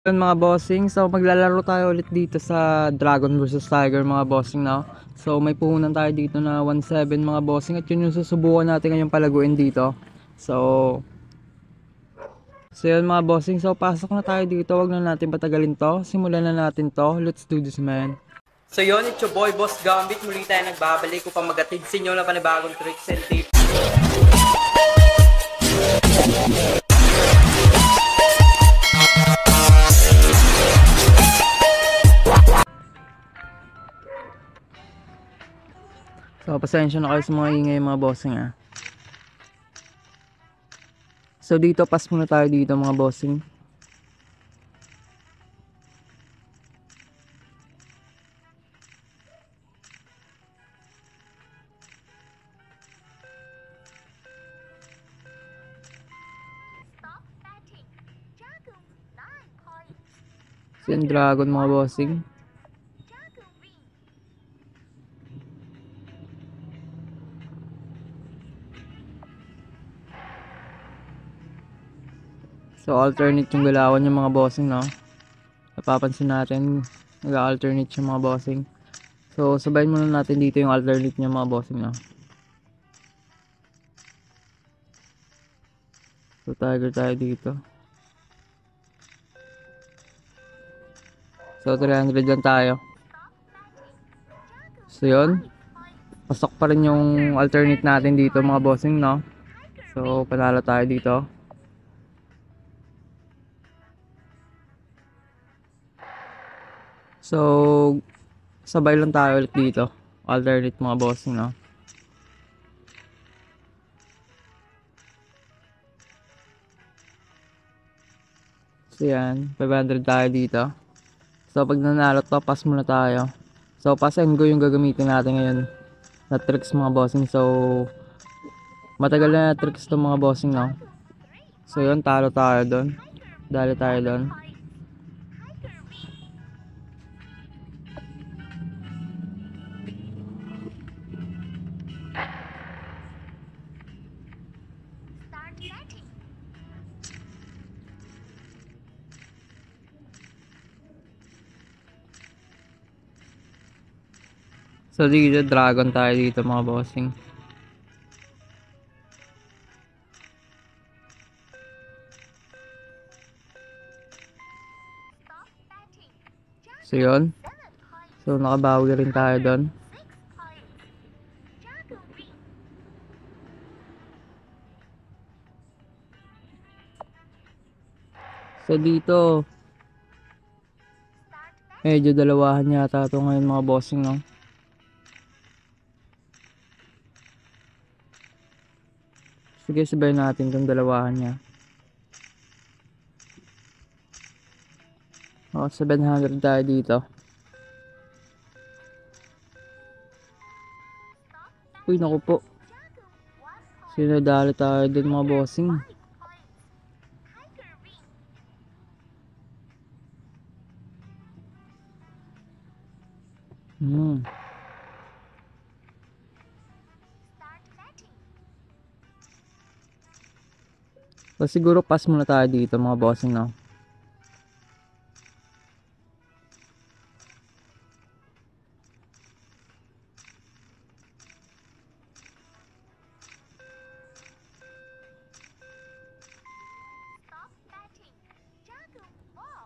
Yun mga bossing, so maglalaro tayo ulit dito sa Dragon vs Tiger mga bossing na. So may puhunan tayo dito na 1-7 mga bossing at yun yung susubukan natin ngayong palaguin dito. So yun mga bossing, so pasok na tayo dito, wag na natin patagalin to, simulan na natin to, let's do this man. So yun, it's your boy Boss Gambit, muli tayo nagbabalik upang magatid sa inyo na panibagong tricks and tips. So, pasensya na kayo sa mga ingay mga bossing ah. So, dito, pass muna tayo dito mga bossing. So, yung dragon mga bossing. So, alternate yung galawan yung mga bossing, no? Napapansin natin, nag-alternate yung mga bossing. So, sabayin muna natin dito yung alternate niya mga bossing, no? So, tiger tayo dito. So, 300 lang tayo. So, yun. Pasok pa rin yung alternate natin dito mga bossing, no? So, panalo tayo dito. So, sabay lang tayo ulit dito. Alternate mga bossing, no? So, yan. 500 tayo dito. So, pag nanalo to, pass muna tayo. So, pass and go yung gagamitin natin ngayon na tricks mga bossing. So, matagal na tricks to mga bossing, no? So, yun. Talo tayo doon. Dali tayo doon. So dito dragon tayo dito mga bossing. So yun. So nakabawi rin tayo doon. So dito medyo dalawahan yata ito ngayon mga bossing, no? Sige, sabay natin itong dalawahan niya. O, 700 tayo dito. Uy, naku po. Sinadali tayo dun mga bossing. So siguro pass muna tayo dito mga bossing, no?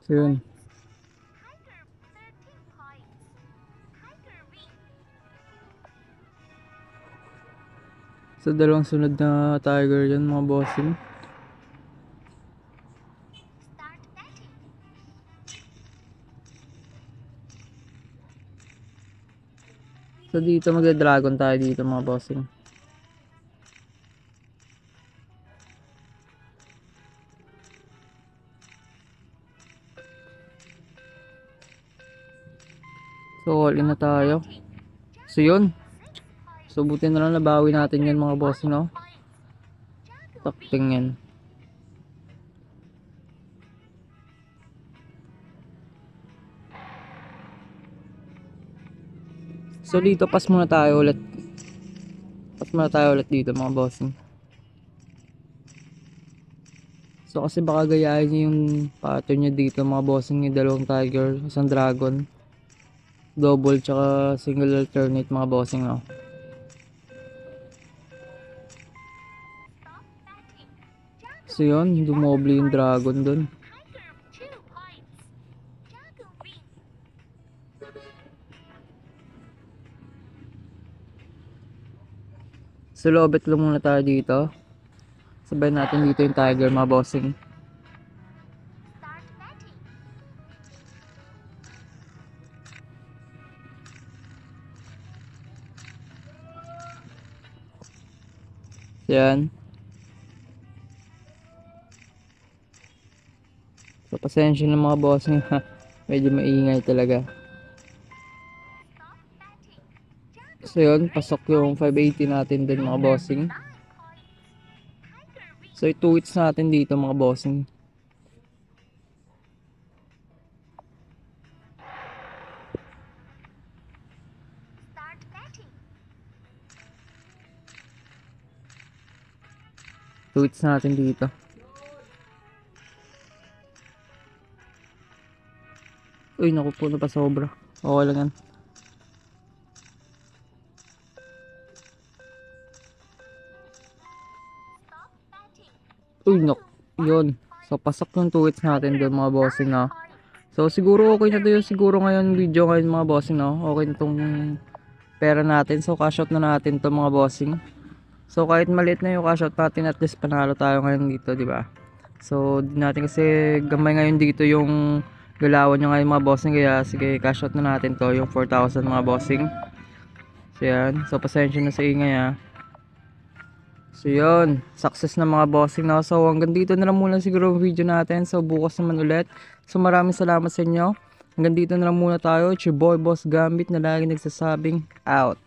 So yun. So dalawang sunod na tiger yan mga bossing. So dito magda-dragon tayo dito mga bossing. So all in na tayo. So yun. So buti na lang nabawi natin yan mga bossing, no? Takting yan. So dito pass muna tayo ulit. Pass muna tayo ulit dito mga bossing. So kasi baka gayahin niya yung pattern niya dito mga bossing, yung dalawang tiger, isang dragon, double tsaka single alternate mga bossing, no. So yun, dumoble yung dragon dun. So lobet lang muna tayo dito. Sabay natin dito yung tiger mga bossing. Yan. So pasensya na mga bossing ha. Medyo maingay talaga. So yun, pasok yung 580 natin din mga bossing. So i-2 hits natin dito mga bossing. Two hits natin dito. Uy, naku po, napasobra. Okay lang yan. Uy, naku. Yun. So, pasok yung 2 hits natin doon mga bossing, no. So, siguro okay na to yung siguro ngayon video ngayon mga bossing, no. Okay na tong pera natin. So, cash out na natin to mga bossing. So, kahit maliit na yung cash out natin, at least panalo tayo ngayon dito, di ba? So, di natin kasi gamay ngayon dito yung galawan nyo ngayon mga bossing. Kaya, sige, cash out na natin to, yung 4,000 mga bossing. So, yan. So, pasensya na sa ingay, ha. So yun, success na mga bossing na. So hanggang dito na lang muna siguro yung video natin. So bukas naman ulit. So maraming salamat sa inyo. Hanggang dito na lang muna tayo. It's your boy Boss Gambit na lagi nagsasabing out.